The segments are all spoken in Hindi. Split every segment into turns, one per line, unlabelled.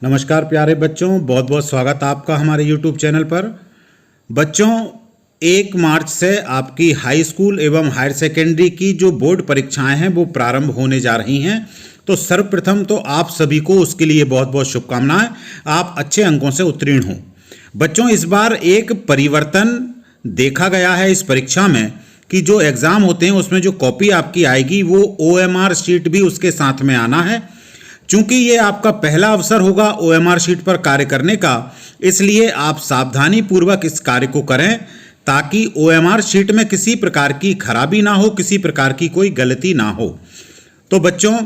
नमस्कार प्यारे बच्चों, बहुत बहुत स्वागत आपका हमारे YouTube चैनल पर। बच्चों, 1 मार्च से आपकी हाई स्कूल एवं हायर सेकेंडरी की जो बोर्ड परीक्षाएं हैं वो प्रारंभ होने जा रही हैं। तो सर्वप्रथम तो आप सभी को उसके लिए बहुत बहुत शुभकामनाएं। आप अच्छे अंकों से उत्तीर्ण हों। बच्चों, इस बार एक परिवर्तन देखा गया है इस परीक्षा में कि जो एग्ज़ाम होते हैं उसमें जो कॉपी आपकी आएगी वो OMR शीट भी उसके साथ में आना है। चूंकि ये आपका पहला अवसर होगा OMR शीट पर कार्य करने का, इसलिए आप सावधानी पूर्वक इस कार्य को करें ताकि OMR शीट में किसी प्रकार की खराबी ना हो, किसी प्रकार की कोई गलती ना हो। तो बच्चों,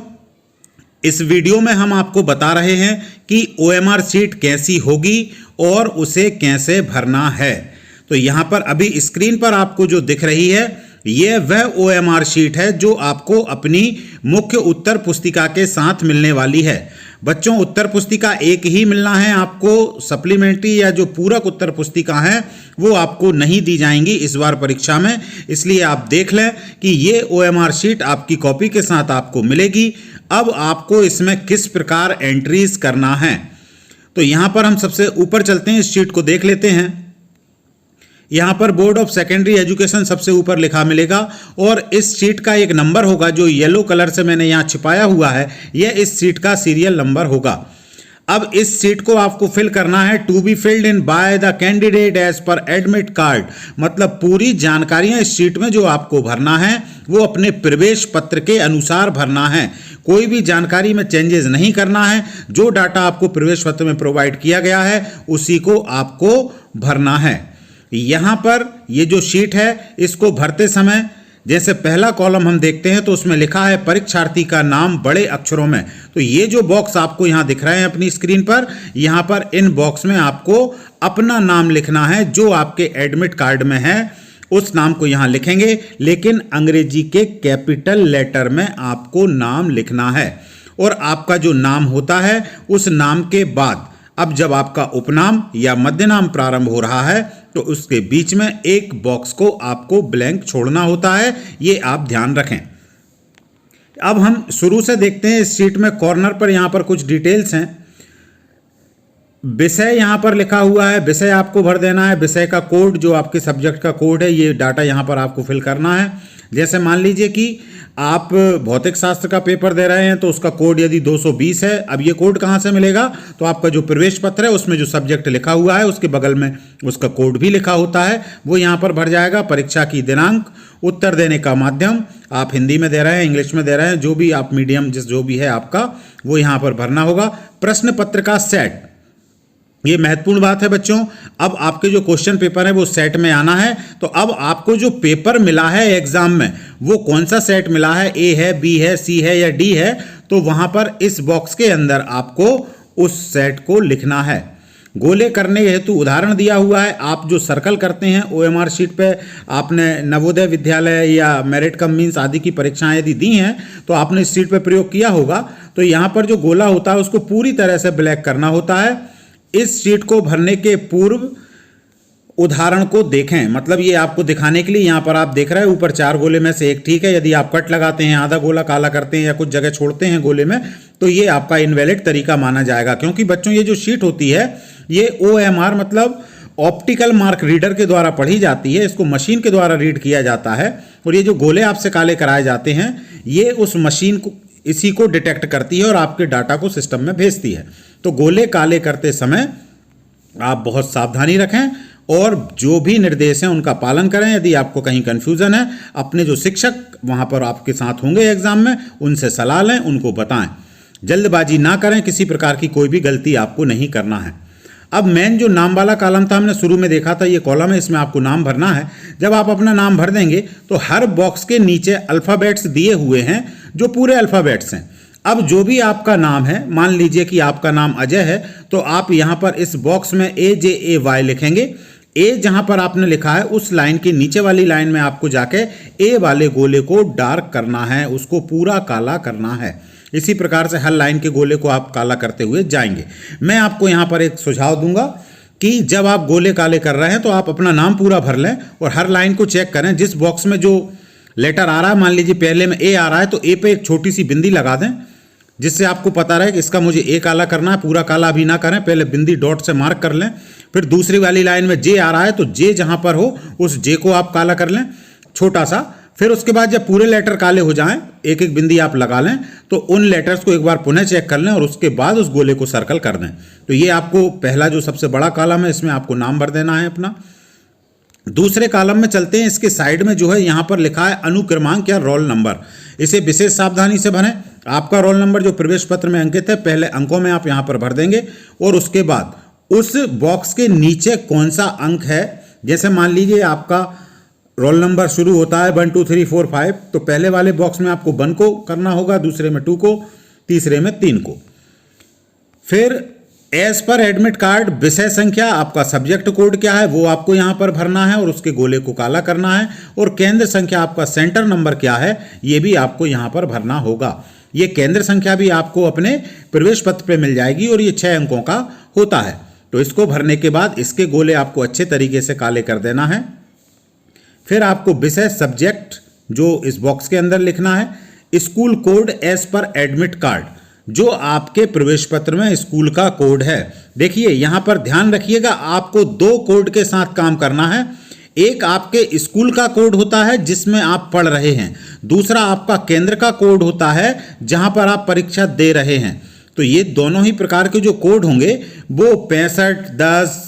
इस वीडियो में हम आपको बता रहे हैं कि OMR शीट कैसी होगी और उसे कैसे भरना है। तो यहाँ पर अभी स्क्रीन पर आपको जो दिख रही है ये वह OMR शीट है जो आपको अपनी मुख्य उत्तर पुस्तिका के साथ मिलने वाली है। बच्चों, उत्तर पुस्तिका एक ही मिलना है आपको, सप्लीमेंट्री या जो पूरक उत्तर पुस्तिका है वो आपको नहीं दी जाएंगी इस बार परीक्षा में। इसलिए आप देख लें कि ये OMR शीट आपकी कॉपी के साथ आपको मिलेगी। अब आपको इसमें किस प्रकार एंट्रीज करना है, तो यहाँ पर हम सबसे ऊपर चलते हैं, इस शीट को देख लेते हैं। यहाँ पर बोर्ड ऑफ सेकेंडरी एजुकेशन सबसे ऊपर लिखा मिलेगा और इस शीट का एक नंबर होगा जो येलो कलर से मैंने यहाँ छिपाया हुआ है, यह इस शीट का सीरियल नंबर होगा। अब इस शीट को आपको फिल करना है to be filled in by the candidate as per admit card. मतलब पूरी जानकारियां इस शीट में जो आपको भरना है वो अपने प्रवेश पत्र के अनुसार भरना है। कोई भी जानकारी में चेंजेस नहीं करना है। जो डाटा आपको प्रवेश पत्र में प्रोवाइड किया गया है उसी को आपको भरना है। यहाँ पर ये जो शीट है इसको भरते समय जैसे पहला कॉलम हम देखते हैं तो उसमें लिखा है परीक्षार्थी का नाम बड़े अक्षरों में। तो ये जो बॉक्स आपको यहाँ दिख रहे हैं अपनी स्क्रीन पर, यहाँ पर इन बॉक्स में आपको अपना नाम लिखना है जो आपके एडमिट कार्ड में है, उस नाम को यहाँ लिखेंगे, लेकिन अंग्रेजी के कैपिटल लेटर में आपको नाम लिखना है। और आपका जो नाम होता है उस नाम के बाद अब जब आपका उपनाम या मध्य नाम प्रारंभ हो रहा है तो उसके बीच में एक बॉक्स को आपको ब्लैंक छोड़ना होता है, ये आप ध्यान रखें। अब हम शुरू से देखते हैं। इस शीट में कॉर्नर पर यहाँ पर कुछ डिटेल्स हैं। विषय यहाँ पर लिखा हुआ है, विषय आपको भर देना है। विषय का कोड जो आपके सब्जेक्ट का कोड है, ये डाटा यहाँ पर आपको फिल करना है। जैसे मान लीजिए कि आप भौतिक शास्त्र का पेपर दे रहे हैं तो उसका कोड यदि 220 है। अब ये कोड कहाँ से मिलेगा, तो आपका जो प्रवेश पत्र है उसमें जो सब्जेक्ट लिखा हुआ है उसके बगल में उसका कोड भी लिखा होता है, वो यहाँ पर भर जाएगा। परीक्षा की दिनांक, उत्तर देने का माध्यम, आप हिंदी में दे रहे हैं, इंग्लिश में दे रहे हैं, जो भी आप मीडियम जो भी है आपका वो यहाँ पर भरना होगा। प्रश्न पत्र का सेट, ये महत्वपूर्ण बात है बच्चों। अब आपके जो क्वेश्चन पेपर है वो सेट में आना है। तो अब आपको जो पेपर मिला है एग्जाम में वो कौन सा सेट मिला है, ए है, बी है, सी है या डी है, तो वहां पर इस बॉक्स के अंदर आपको उस सेट को लिखना है। गोले करने हेतु उदाहरण दिया हुआ है। आप जो सर्कल करते हैं OMR शीट पे, आपने नवोदय विद्यालय या मेरिट कम मीन्स आदि की परीक्षाएं यदि दी हैं तो आपने इस शीट पे प्रयोग किया होगा। तो यहाँ पर जो गोला होता है उसको पूरी तरह से ब्लैक करना होता है। इस शीट को भरने के पूर्व उदाहरण को देखें, मतलब ये आपको दिखाने के लिए यहाँ पर आप देख रहे हैं ऊपर 4 गोले में से एक ठीक है। यदि आप कट लगाते हैं, आधा गोला काला करते हैं या कुछ जगह छोड़ते हैं गोले में, तो ये आपका इनवैलिड तरीका माना जाएगा। क्योंकि बच्चों ये जो शीट होती है ये OMR मतलब ऑप्टिकल मार्क रीडर के द्वारा पढ़ी जाती है, इसको मशीन के द्वारा रीड किया जाता है। और ये जो गोले आपसे काले कराए जाते हैं ये उस मशीन को इसी को डिटेक्ट करती है और आपके डाटा को सिस्टम में भेजती है। तो गोले काले करते समय आप बहुत सावधानी रखें और जो भी निर्देश हैं उनका पालन करें। यदि आपको कहीं कंफ्यूजन है, अपने जो शिक्षक वहां पर आपके साथ होंगे एग्जाम में उनसे सलाह लें, उनको बताएं। जल्दबाजी ना करें, किसी प्रकार की कोई भी गलती आपको नहीं करना है। अब मेन जो नाम वाला कॉलम था, हमने शुरू में देखा था, ये कॉलम है, इसमें आपको नाम भरना है। जब आप अपना नाम भर देंगे तो हर बॉक्स के नीचे अल्फ़ाबेट्स दिए हुए हैं जो पूरे अल्फ़ाबेट्स हैं। अब जो भी आपका नाम है, मान लीजिए कि आपका नाम अजय है, तो आप यहाँ पर इस बॉक्स में AJAY लिखेंगे। ए जहाँ पर आपने लिखा है उस लाइन के नीचे वाली लाइन में आपको जाके ए वाले गोले को डार्क करना है, उसको पूरा काला करना है। इसी प्रकार से हर लाइन के गोले को आप काला करते हुए जाएंगे। मैं आपको यहाँ पर एक सुझाव दूंगा कि जब आप गोले काले कर रहे हैं तो आप अपना नाम पूरा भर लें और हर लाइन को चेक करें। जिस बॉक्स में जो लेटर आ रहा है, मान लीजिए पहले में ए आ रहा है तो ए पे एक छोटी सी बिंदी लगा दें। जिससे आपको पता रहे कि इसका मुझे ए काला करना है। पूरा काला अभी ना करें, पहले बिंदी डॉट से मार्क कर लें। फिर दूसरी वाली लाइन में जे आ रहा है तो जे जहां पर हो उस जे को आप काला कर लें छोटा सा। फिर उसके बाद जब पूरे लेटर काले हो जाएं, एक एक बिंदी आप लगा लें, तो उन लेटर्स को एक बार पुनः चेक कर लें और उसके बाद उस गोले को सर्कल कर दें। तो ये आपको पहला जो सबसे बड़ा कॉलम है, इसमें आपको नाम भर देना है अपना। दूसरे कॉलम में चलते हैं। इसके साइड में जो है यहां पर लिखा है अनुक्रमांक या रोल नंबर। इसे विशेष सावधानी से भरें। आपका रोल नंबर जो प्रवेश पत्र में अंकित है, पहले अंकों में आप यहां पर भर देंगे और उसके बाद उस बॉक्स के नीचे कौन सा अंक है। जैसे मान लीजिए आपका रोल नंबर शुरू होता है 1 2 3 4 5, तो पहले वाले बॉक्स में आपको 1 को करना होगा, दूसरे में 2 को, तीसरे में 3 को। फिर एज पर एडमिट कार्ड विषय संख्या, आपका सब्जेक्ट कोड क्या है वो आपको यहां पर भरना है और उसके गोले को काला करना है। और केंद्र संख्या, आपका सेंटर नंबर क्या है, ये भी आपको यहां पर भरना होगा। ये केंद्र संख्या भी आपको अपने प्रवेश पत्र पे मिल जाएगी और ये 6 अंकों का होता है। तो इसको भरने के बाद इसके गोले आपको अच्छे तरीके से काले कर देना है। फिर आपको विषय सब्जेक्ट जो इस बॉक्स के अंदर लिखना है, school code as per admit card, जो आपके प्रवेश पत्र में स्कूल का कोड है। देखिए यहां पर ध्यान रखिएगा, आपको 2 कोड के साथ काम करना है। एक आपके स्कूल का कोड होता है जिसमें आप पढ़ रहे हैं, दूसरा आपका केंद्र का कोड होता है जहां पर आप परीक्षा दे रहे हैं। तो ये दोनों ही प्रकार के जो कोड होंगे वो 6510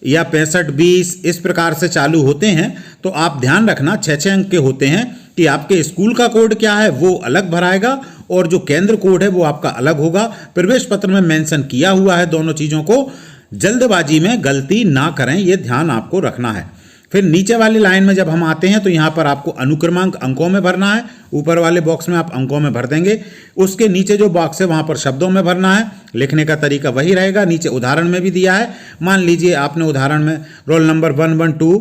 या 6520 इस प्रकार से चालू होते हैं। तो आप ध्यान रखना 6 अंक के होते हैं कि आपके स्कूल का कोड क्या है वो अलग भराएगा और जो केंद्र कोड है वो आपका अलग होगा। प्रवेश पत्र में मेंशन किया हुआ है दोनों चीजों को, जल्दबाजी में गलती ना करें, ये ध्यान आपको रखना है। फिर नीचे वाली लाइन में जब हम आते हैं तो यहां पर आपको अनुक्रमांक अंकों में भरना है। ऊपर वाले बॉक्स में आप अंकों में भर देंगे, उसके नीचे जो बॉक्स है वहां पर शब्दों में भरना है। लिखने का तरीका वही रहेगा, नीचे उदाहरण में भी दिया है। मान लीजिए आपने उदाहरण में रोल नंबर 1 1 2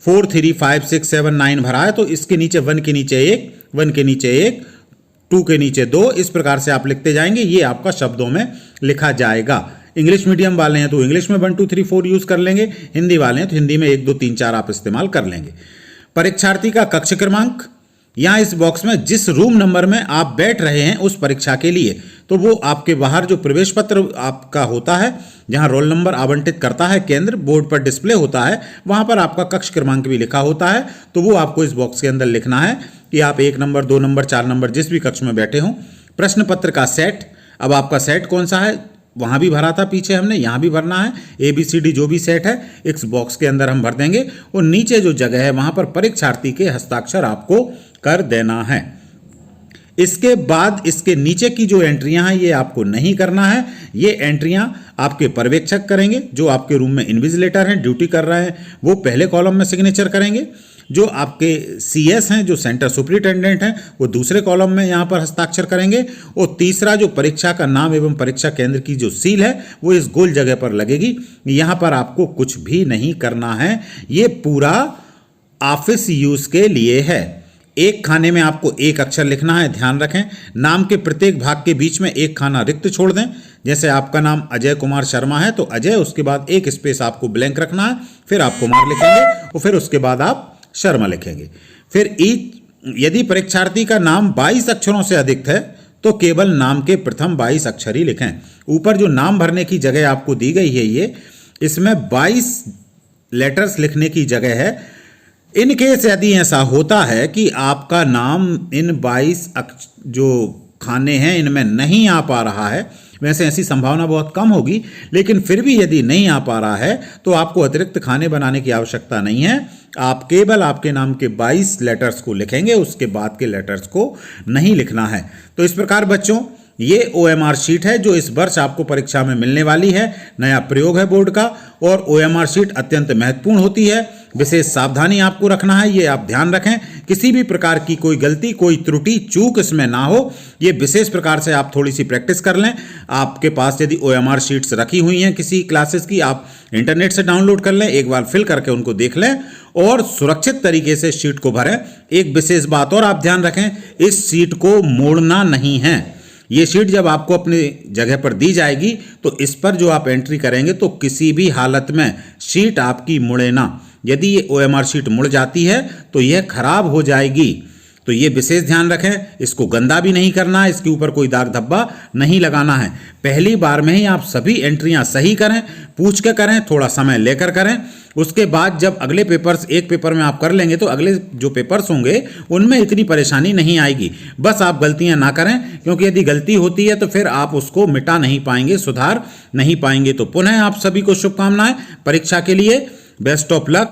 4 3 5 6 7 9 भरा है, तो इसके नीचे 1 के नीचे 1, 1 के नीचे 1, 2 के नीचे 2, इस प्रकार से आप लिखते जाएंगे। ये आपका शब्दों में लिखा जाएगा। इंग्लिश मीडियम वाले हैं तो इंग्लिश में 1 2 3 4 यूज कर लेंगे, हिंदी वाले हैं तो हिंदी में 1 2 3 4 आप इस्तेमाल कर लेंगे। परीक्षार्थी का कक्ष क्रमांक, यहाँ इस बॉक्स में जिस रूम नंबर में आप बैठ रहे हैं उस परीक्षा के लिए, तो वो आपके बाहर जो प्रवेश पत्र आपका होता है, जहां रोल नंबर आवंटित करता है केंद्र, बोर्ड पर डिस्प्ले होता है, वहां पर आपका कक्ष क्रमांक भी लिखा होता है। तो वो आपको इस बॉक्स के अंदर लिखना है कि आप 1 नंबर 2 नंबर 4 नंबर जिस भी कक्ष में बैठे हों। प्रश्न पत्र का सेट, अब आपका सेट कौन सा है वहां भी भरा था पीछे हमने, यहां भी भरना है। ABCD जो भी सेट है इस बॉक्स के अंदर हम भर देंगे और नीचे जो जगह है वहां पर परीक्षार्थी के हस्ताक्षर आपको कर देना है। इसके बाद इसके नीचे की जो एंट्रियां हैं ये आपको नहीं करना है। ये एंट्रियां आपके पर्यवेक्षक करेंगे, जो आपके रूम में इन्विजिलेटर हैं, ड्यूटी कर रहे हैं, वो पहले कॉलम में सिग्नेचर करेंगे। जो आपके CS हैं, जो सेंटर सुपरिटेंडेंट हैं, वो दूसरे कॉलम में यहाँ पर हस्ताक्षर करेंगे। और तीसरा जो परीक्षा का नाम एवं परीक्षा केंद्र की जो सील है वो इस गोल जगह पर लगेगी। यहाँ पर आपको कुछ भी नहीं करना है, ये पूरा ऑफिस यूज के लिए है। एक खाने में आपको 1 अक्षर लिखना है, ध्यान रखें। नाम के प्रत्येक भाग के बीच में 1 खाना रिक्त छोड़ दें। जैसे आपका नाम अजय कुमार शर्मा है तो अजय, उसके बाद 1 स्पेस आपको ब्लैंक रखना है, फिर आप कुमार लिखेंगे और फिर उसके बाद आप शर्मा लिखेंगे। फिर यदि परीक्षार्थी का नाम 22 अक्षरों से अधिक है तो केवल नाम के प्रथम 22 अक्षर ही लिखें। ऊपर जो नाम भरने की जगह आपको दी गई है ये, इसमें 22 लेटर्स लिखने की जगह है। इन केस यदि ऐसा होता है कि आपका नाम इन 22 जो खाने हैं इनमें नहीं आ पा रहा है, वैसे ऐसी संभावना बहुत कम होगी, लेकिन फिर भी यदि नहीं आ पा रहा है तो आपको अतिरिक्त खाने बनाने की आवश्यकता नहीं है। आप केवल आपके नाम के 22 लेटर्स को लिखेंगे, उसके बाद के लेटर्स को नहीं लिखना है। तो इस प्रकार बच्चों ये OMR शीट है जो इस वर्ष आपको परीक्षा में मिलने वाली है। नया प्रयोग है बोर्ड का और OMR शीट अत्यंत महत्वपूर्ण होती है। विशेष सावधानी आपको रखना है, ये आप ध्यान रखें, किसी भी प्रकार की कोई गलती, कोई त्रुटि, चूक इसमें ना हो। ये विशेष प्रकार से आप थोड़ी सी प्रैक्टिस कर लें। आपके पास यदि OMR शीट्स रखी हुई हैं किसी क्लासेस की, आप इंटरनेट से डाउनलोड कर लें, एक बार फिल करके उनको देख लें और सुरक्षित तरीके से शीट को भरें। एक विशेष बात और आप ध्यान रखें, इस शीट को मोड़ना नहीं है। ये शीट जब आपको अपनी जगह पर दी जाएगी तो इस पर जो आप एंट्री करेंगे तो किसी भी हालत में शीट आपकी मुड़े ना। यदि ये OMR शीट मुड़ जाती है तो यह खराब हो जाएगी। तो ये विशेष ध्यान रखें, इसको गंदा भी नहीं करना है, इसके ऊपर कोई दाग धब्बा नहीं लगाना है। पहली बार में ही आप सभी एंट्रियां सही करें, पूछ के करें, थोड़ा समय लेकर करें। उसके बाद जब अगले पेपर्स एक पेपर में आप कर लेंगे तो अगले जो पेपर्स होंगे उनमें इतनी परेशानी नहीं आएगी। बस आप गलतियां ना करें, क्योंकि यदि गलती होती है तो फिर आप उसको मिटा नहीं पाएंगे, सुधार नहीं पाएंगे। तो पुनः आप सभी को शुभकामनाएं परीक्षा के लिए। Best of luck.